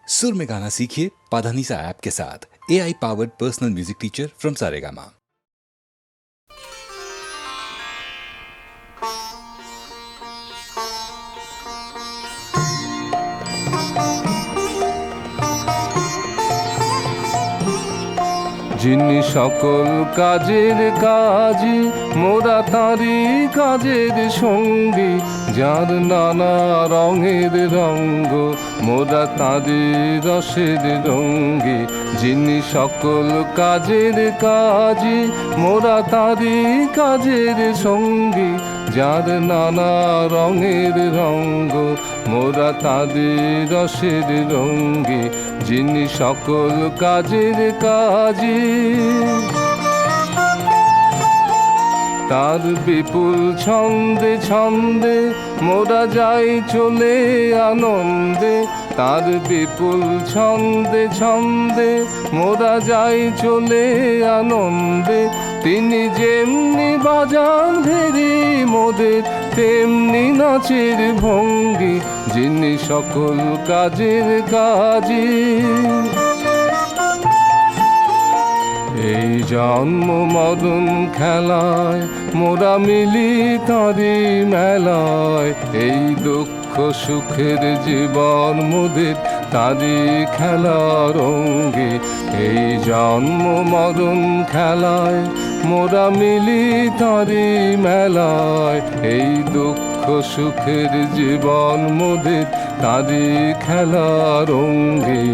सुर में गाना सीखिए पाधानीसा ऐप के साथ। AI powered personal music teacher from Saregama. যিনি সকল কাজের কাজী, মোরা তাঁরই কাজের সঙ্গী। যার নানা রঙের রঙ্গ, মোরা তাঁরই রসের রঙ্গী। যিনি সকল কাজের কাজী, মোরা তাঁরই কাজের সঙ্গী। যার নানা রঙের রঙ্গ, মোরা তাঁরই রসের রঙ্গী। যিনি সকল কাজের কাজী, তার বিপুল ছন্দে ছন্দে মোরা যাই চলে আনন্দে। তার বিপুল ছন্দে ছন্দে মোরা যাই চলে আনন্দে। তিনি যেমনি বাজান ভেরি মোদের, তেমনি নাচের ভঙ্গি। যিনি সকল কাজের কাজী, এই জন্ম মরণ খেলায় মোরা মিলি তাঁরই মেলায়। এই দুঃখ সুখের জীবন মোদের তাঁরই খেলার অঙ্গে। এই জন্ম মরণ খেলায় মোরা মিলি তাঁরই মেলায়। এই দুঃখ সুখের জীবন মোদের তাঁরই খেলার অঙ্গে।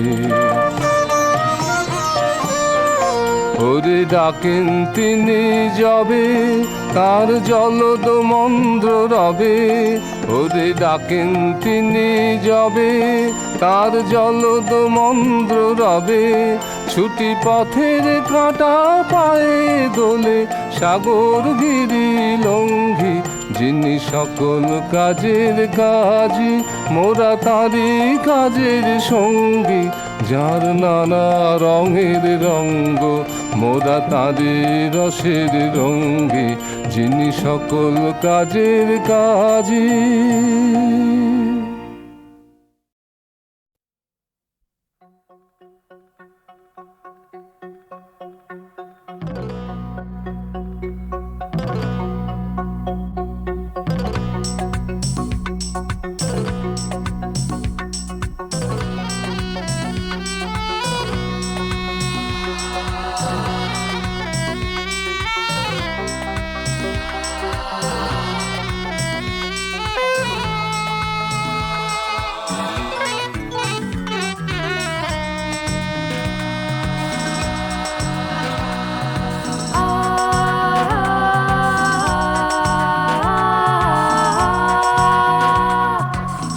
ওরে ডাকেন তিনি যবে, তার জলদ মন্দ্র রবে। ওরে ডাকেন তিনি যবে, তার জলদ মন্দ্র রবে। ছুটি পথের কাঁটা পায়ে দোলে, সাগর গিরি লঙ্ঘি। যিনি সকল কাজের কাজী, মোরা তাঁরই কাজের সঙ্গী। যার নানা রঙের রঙ্গ, মোরা তাঁরই রসের রঙ্গী। যিনি সকল কাজের কাজী।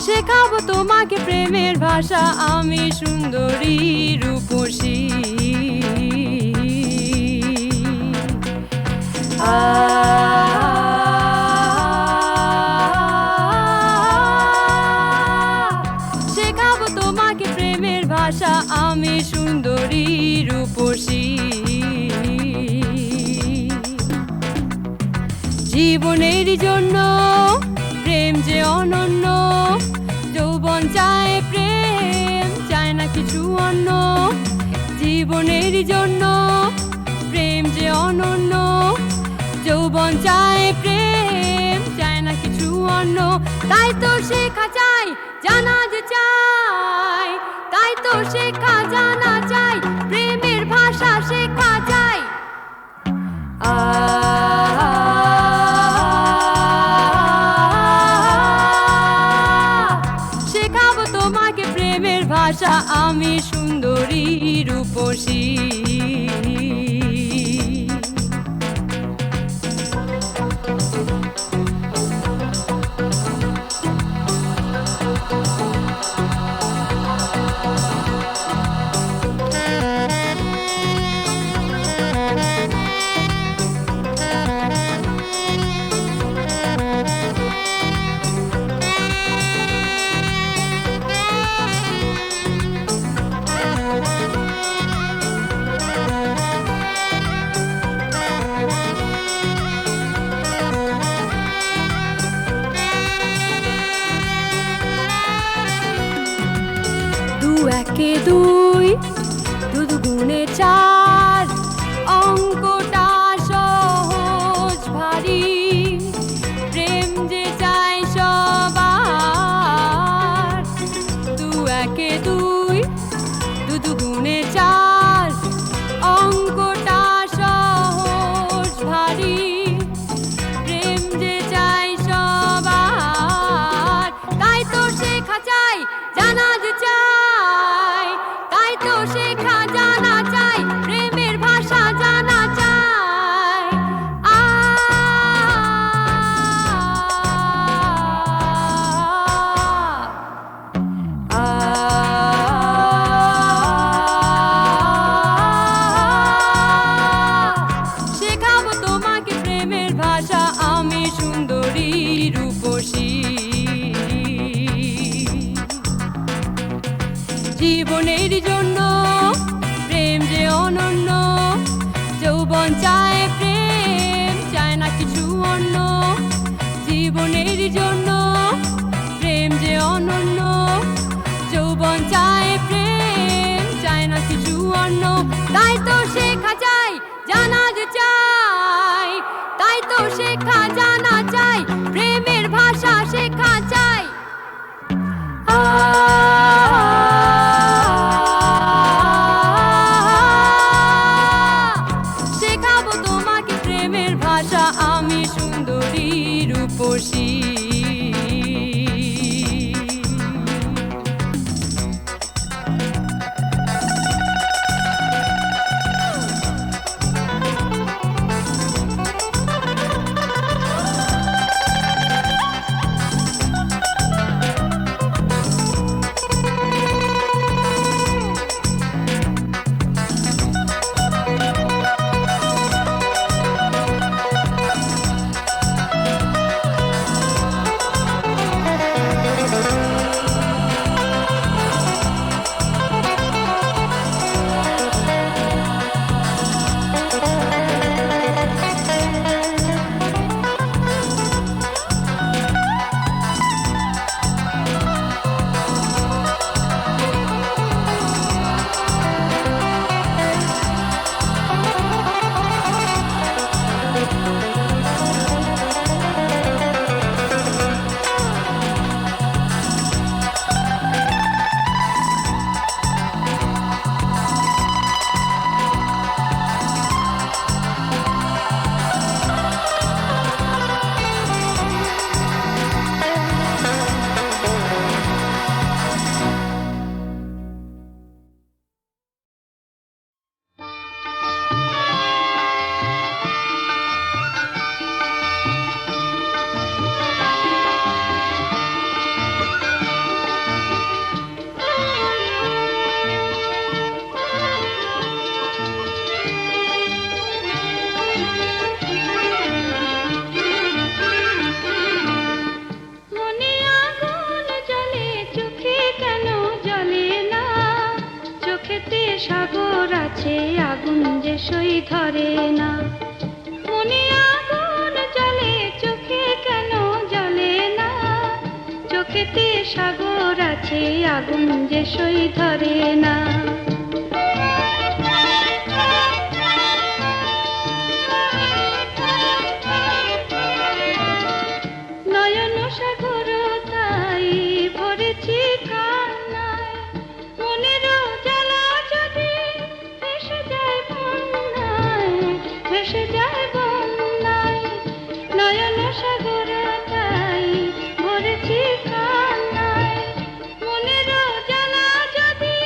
শেখাবো তোমাকে প্রেমের ভাষা, আমি সুন্দরী রূপসী। শেখাবো তোমাকে প্রেমের ভাষা, আমি সুন্দরী রূপসী। জীবনেরই জন্য প্রেম যে অনন্য। যৌবন চায় প্রেম, চায় না কিছু অন্য। জীবনেরই জন্য প্রেম যে অনন্য। যৌবন চায় প্রেম, চায় না কিছু অন্য। তাই তো শেখা চাই, জানা যে চাই। তাই তো শেখা জানা চাই, প্রেমের ভাষা শেখা চাই। শেখাবো তোমাকে প্রেমের ভাষা, আমি সুন্দরী রূপসী। একে দুই, দু দুগুণে চার, অঙ্কটা সহজ ভারী, প্রেম যে চাই সবার। দু একে দুই, দু দুগুণে চার, অঙ্কটা সহজ ভারী, প্রেম যে চাই সবার। তাই তো শেখা চাই, জানা যে চাই, তাই তো শেখা জানা চাই, প্রেমের ভাষা জানা চাই। আ শেখাবো তোমাকে প্রেমের ভাষা, আমি সুন্দরী রূপসী। জীবনের জন্য প্রেম যে অনন্য, যৌবন চায় প্রেম, চায় না কিছু অন্য। জীবনের জন্য প্রেম যে অনন্য, যৌবন চায় প্রেম, চায় না কিছু অন্য। তাই তো শেখা চাই, জানা যে চাই, তাই তো শেখা জানা চাই, প্রেমের ভাষা শেখা চাই। শেখাবো তোমাকে প্রেমের ভাষা, আমি সুন্দরী রূপসী। সাগর আছে, আগুন যে সই ধরে না। মনে আগুন জ্বলে, চোখে কেন জ্বলে না? চোখেতে সাগর আছে, আগুন যে সই ধরে না। নয়ন সাগর তাই ভরেছি কান্নায়, মনের জ্বালা যদি ভেসে যায় বন্যায়, ভেসে যায় বন্যায়। নয়ন সাগর তাই ভরেছি কান্নায়, মনের জ্বালা যদি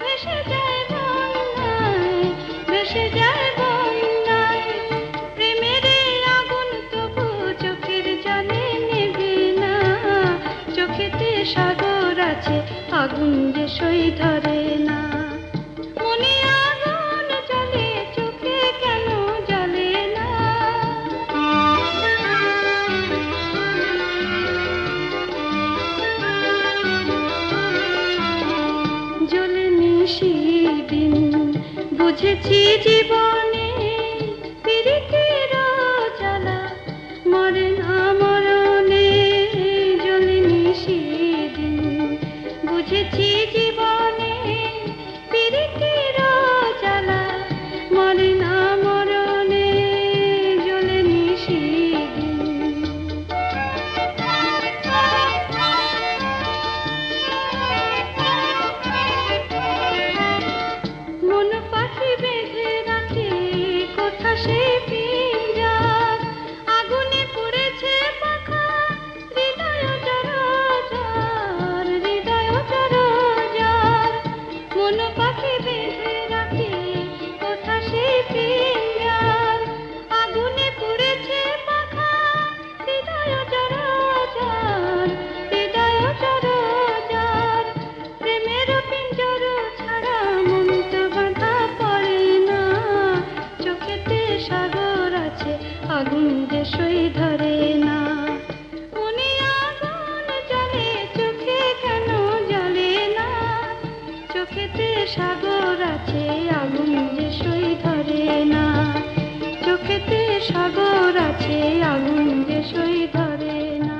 ভেসে যায় বন্যায়, ভেসে যায় বন্যায়। প্রেমের আগুন তবু চোখের জলে নেবে না, চোখেতে সাগর আছে, আগুন যে সই ধরে না। মনে আগুন জ্বলে, চোখে কেন জ্বলে না? জ্বলেনি সেদিন, বুঝেছি জীবনে পীড়িতের জ্বালা মরে না মরণে। জ্বলেনি সেদিন, বুঝেছি জীবনে চোখেতে সাগর আছে আগুন যে সই ধরে না, চোখেতে সাগর আছে আগুন যে সই ধরে না।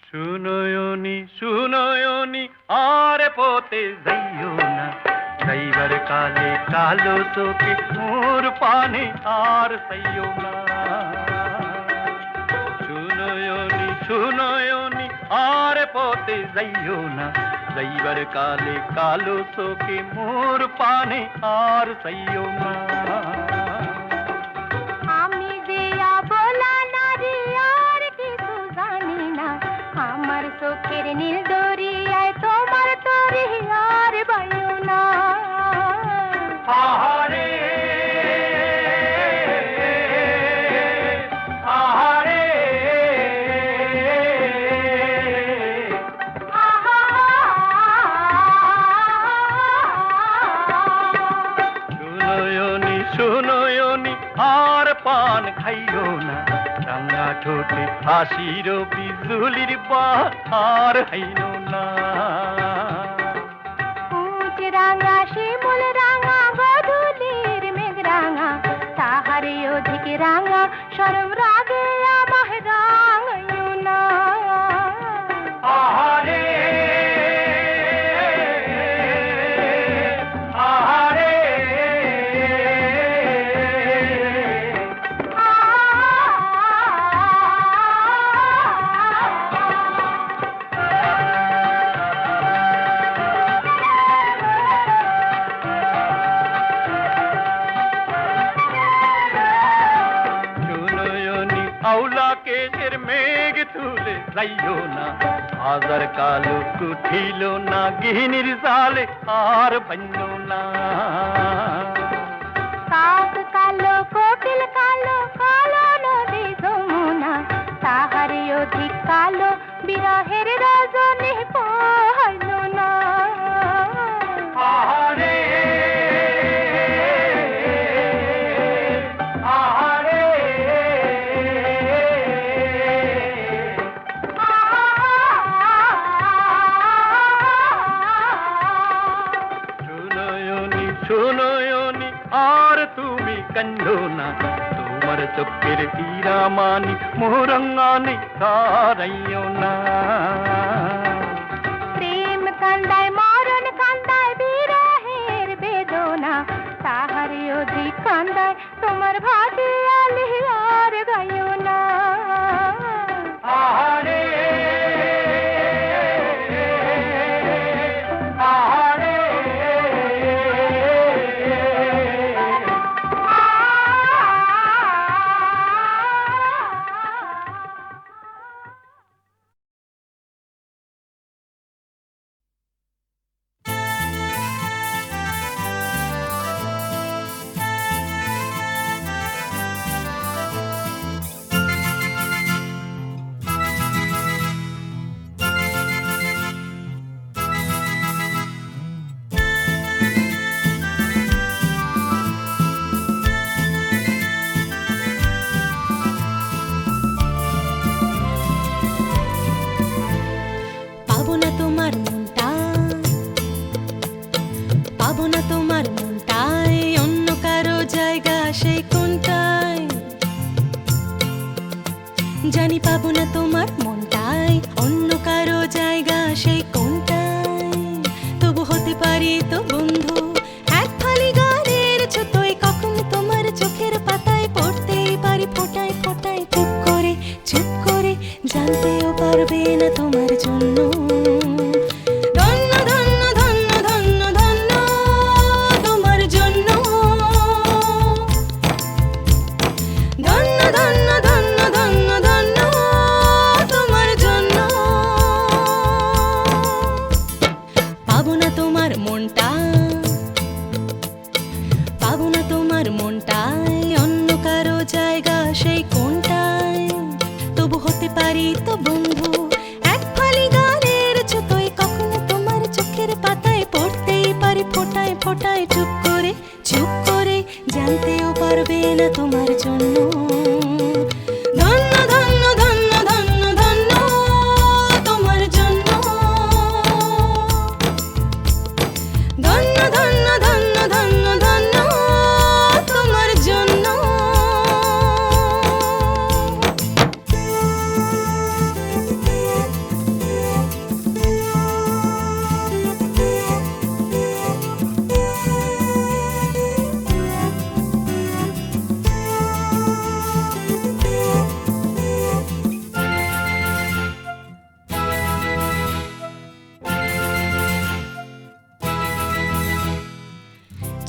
শুনয়নি শুনয়নি আর পথে যাইও না, যাইবার কালে কালো চোখে মোর পানে আর চাইও না। শুনয়নি শুনয়নি আর পথে যাইও না, যাইবার কালে কালো চোখে মোর পানে আর চাইও না। আমি যে অবলা নারী আর কিছু জানি না, আমার চোখের নীল দরিয়ায় তোমার তরি আর বাইও না। আহারে আহারে শুনয়নি শুনয়নি আর পান খাইও না, রাঙা ঠোঁটে হাসির বিজুলির বান আর হাইনো না। উঁচ রাঙা শিমুল রাঙা গধূলির মেঘ রাঙা, তাহার অধিক রাঙা সরম রাগে আমাহ রাঙাইও না। আহারে আহারে শুনয়নি আউলা কেশের মেঘ তুলে যাইও না, হাজার কালো কুঠিল না গিনির জালে আর বান্য না। কাক কালো কোকিল কালো কালো নদী যমুনা, তাহার অধিক কালো বিরহের রজনী পোহাইল না। আহারে আহারে শুনয়নি শুনয়নি আর তুমি কান্দো না, তোমার চোখের হীরামানি মোরঙ্গানি সারাইও না। প্রেম কান্দায় মরণ কান্দায় বিরহের বেদনা, তাহার অধিক কান্দায় তোমার ভাটিয়ালি আর গাইও না। আহারে আহারে পাবো না তোমার মনটা, পাবো না তোমার মনটায় অন্য কারো জায়গা সেই কোনটায়, জানি পাবো না তোমার মনটায় অন্য কারো জায়গা সেই কোনটায়। তবু হতে পারি তো বন্ধু এক ফালি গানের ছুতোয়, কখন তোমার চোখের পাতায় পড়তেই পারি ফোটায় ফোটায়। চুপ করে জানতেও পারবে না তোমার জন্য। ধন্য ধন্য ধন্য ধন্য ধন্য তোমার জন্য, ধন্য ধন্য ধন্য ধন্য ধন্য তোমার জন্য। পাবো না তোমার মনটা,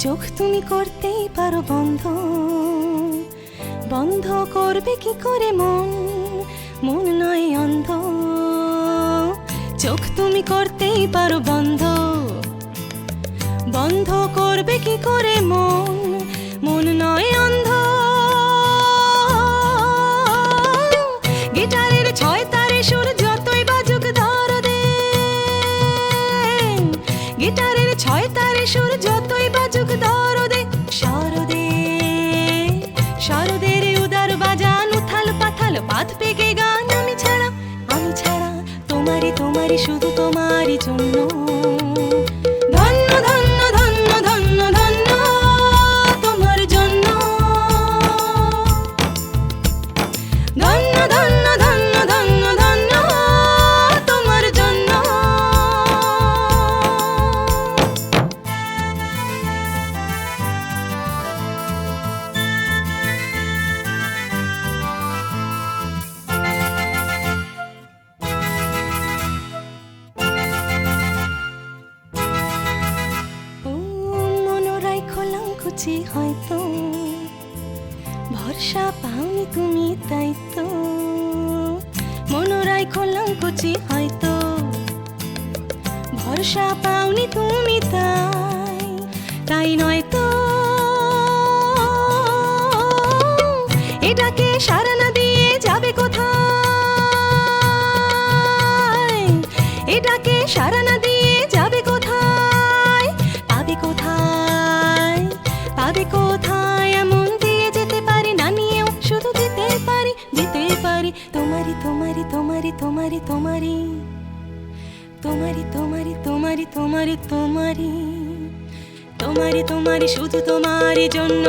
চোখ তুমি করতেই পারো বন্ধ, বন্ধ করবে কি করে মন, মন নয় অন্ধ। চোখ তুমি করতেই পারো বন্ধ, বন্ধ করবে কি করে মন, মন নয় অন্ধ। গিটারের ছয় তারে সুর যতই বাজুক দরদে, গিটারের ছয় তারে সুর যতই বাজুক দরদে, শরদে শরদের উদার বাজান উথাল পাথাল পাত পেকে গান। আমি ছাড়া তোমারই তোমারই শুধু তোমারই জন্য। ধন্য ধন্য ধন্য ধন্য ধন্য তোমার জন্য, ধন্য ধন্য ধন্য ধন্য ধন্য তোমার জন্য। খুঁজি হয়তো ভরসা পাওনি তুমি, তাই তো মনোরাই খোলাম কুচি হয়তো ভরসা পাওনি তুমি, তাই তাই নয় তো এটাকে সারা না দিয়ে যাবে কোথায়, এটাকে সারা না দিয়ে যাবে কোথায়, পাবে কোথায়, পাবে কোথায়। এমন দিয়ে যেতে পারি না নিয়েও শুধু দিতে পারি, দিতে পারি তোমারি তোমারি তোমারি তোমারি তোমারি তোমারি তোমারি তোমারি তোমারি তোমারি তোমারি তোমারি শুধু তোমারই জন্য।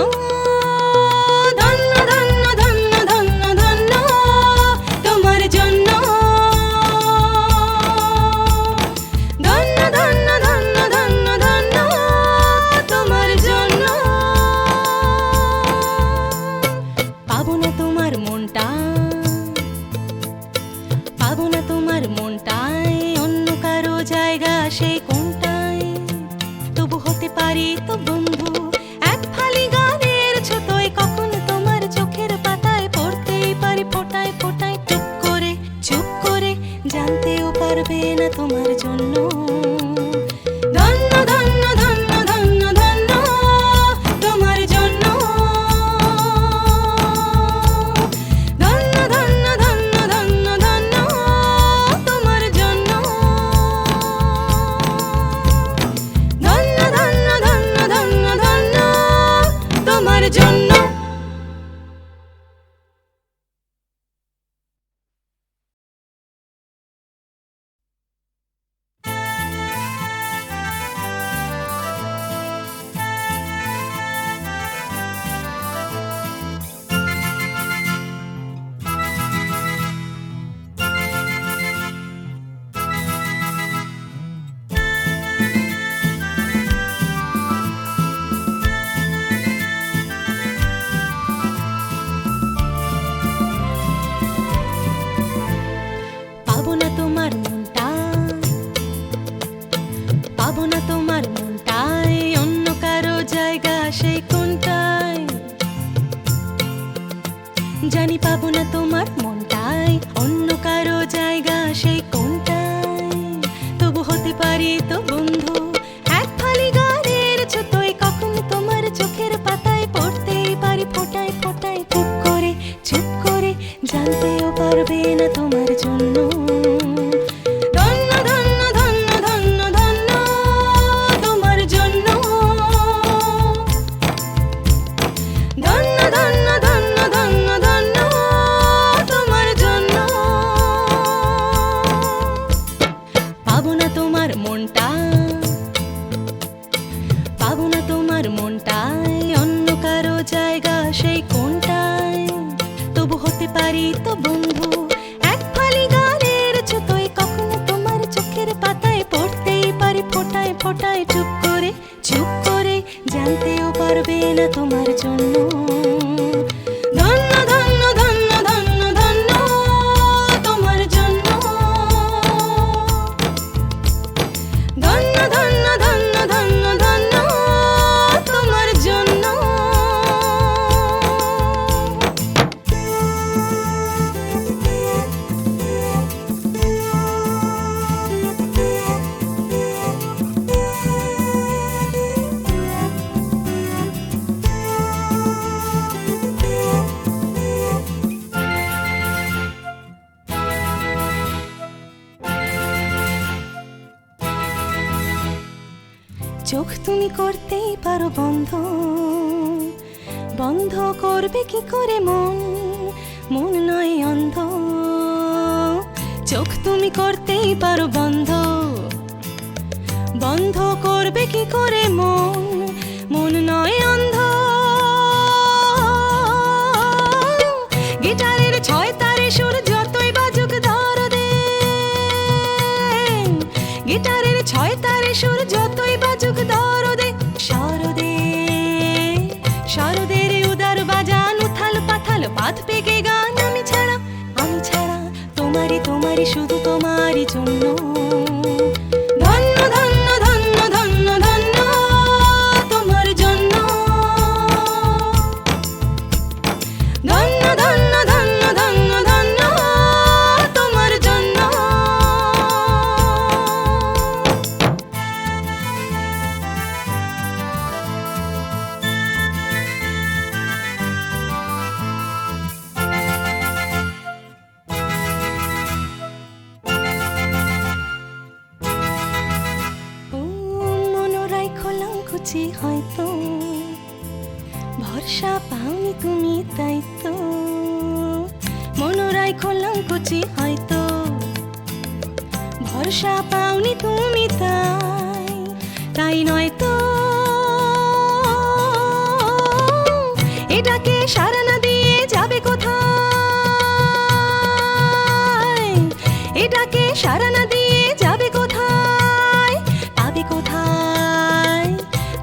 ধন্য ধন্য ধন্য ধন্য ধন্য তোমার জন্য, ধন্য ধন্য ধন্য ধন্য ধন্য তোমার জন্য। পাবো না তোমার মনটা, পাবো না তোমার মনটায় অন্য কারো জায়গা সেই কোনটায়, তবু হতে পারি তো বন্ধু এক ফালি গানের ছোটয়। কখন তোমার চোখের পাতায় পড়তেই পারি ফোটায় ফোটায়, চুপ করে জানতেও পারবে না তোমার জন্য। ধন্য ধন্য ধন্য ধন্য ধন্য তোমার জন্য, ধন্য ধন্য ধন্য ধন্য ধন্য তোমার জন্য, ধন্য ধন্য ধন্য ধন্য ধন্য তোমার জন্য। পাবো না তোমার মনটা, পাবো না তোমার মনটায় অন্য কারো জায়গা সেই কোনটায়, জানি পাবো না তোমার মনটায় অন্য কারো জায়গা সেই কোনটায়, তবু হতে পারি তো বন্ধু এক ফালি গানের ছোটয়। কখন তোমার চোখের পাতায় পড়তেই পারি ফোটায় ফোটায়, চুপ করে জানতেও পারবে না তোমার জন্য। ধন্য ধন্য ধন্য ধন্য ধন্য তোমার জন্য, ধন্য ধন্য ধন্য ধন্য ধন্য তোমার জন্য। পাবো না তোমার মনটা, পাবো না তোমার মনটায় অন্য কারো জায়গা সেই কোনটায়, তবু হতে পারি তো বন্ধু এক ফালি গানের ছোটয়। কখনো তোমার চোখের পাতায় পড়তেই পারি ফোটায় ফোটায়, চুপ করে জানতেও পারবে না তোমার জন্য। ধন্য ধন্য ধন্য ধন্য ধন্য তোমার জন্য, ধন্য ধন্য ধন্য ধন্য ধন্য তোমার চোখ তুমি করতেই পারো বন্ধ, বন্ধ করবে কি করে মন, মন নয় অন্ধ। চোখ তুমি করতেই পারো বন্ধ, বন্ধ করবে কি করে মন, মন নয় অন্ধ। গিটারের ছয় তারে সুর যতই বাজুক দরদে, গিটারের ছয় তারে সুর যতই বাজুক দরদে, শরদে শরদের উদার বাজান উথাল পাথাল পাত পেকে গান। আমি ছাড়া তোমারই তোমারই শুধু তোমারই জন্য। ধন্য ধন্য ধন্য ধন্য ধন্য তোমার জন্য, ধন্য ধন্য ধন্য ধন্য ধন্য তোমার জন্য। ও মনোরাই খোলাঙ্কুচি হয়তো, ভরসা পাওনি তুমি তাই তো। মনোরাই খোলাঙ্কুচি হয়তো, ভরসা পাওনি তুমি তাই, তাই নয় তো। এটাকে সারা না দিয়ে যাবে কোথায়, এটাকে সারা না দিয়ে যাবে কোথায়, পাবে কোথায়,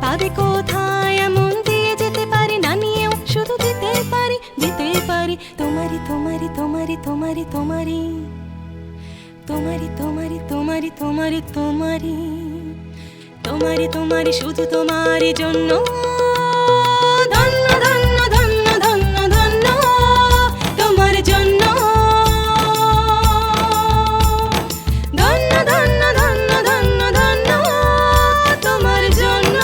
পাবে কোথায়। এমন দিয়ে যেতে পারি না নিয়েও শুধু দিতে পারি, দিতে পারি তোমারি তোমারি তোমারি তোমারি তোমারি তোমারি তোমারি তোমারি তোমারি তোমারি তোমারি তোমারি শুধু তোমারই জন্য। ধন্য ধন্য ধন্য ধন্য ধন্য তোমার জন্য, ধন্য ধন্য ধন্য ধন্য ধন্য তোমার জন্য।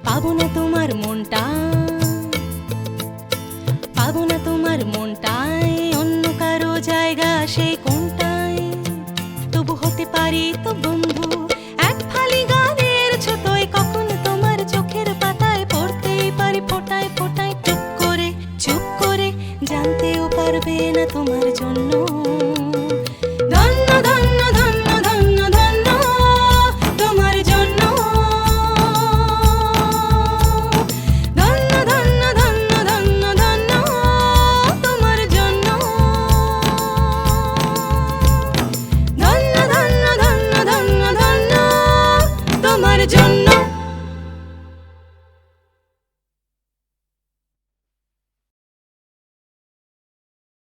পাবো না তোমার মনটা, পাবো না তোমার মনটায়, অন্য কারো জায়গা সেই কোনটায়। তবু হতে পারি তো বন্ধু এক ফালি গানের ছোটই, কখন তোমার চোখের পাতায় পড়তেই পারি ফোটায় ফোটায়। চুপ করে জানতেও পারবে না তোমার জন্য। ধন্য ধন্য ধন্য ধন্য ধন্য তোমার জন্য, ধন্য ধন্য ধন্য ধন্য ধন্য তোমার জন্য, ধন্য ধন্য ধন্য ধন্য ধন্য তোমার জন্য।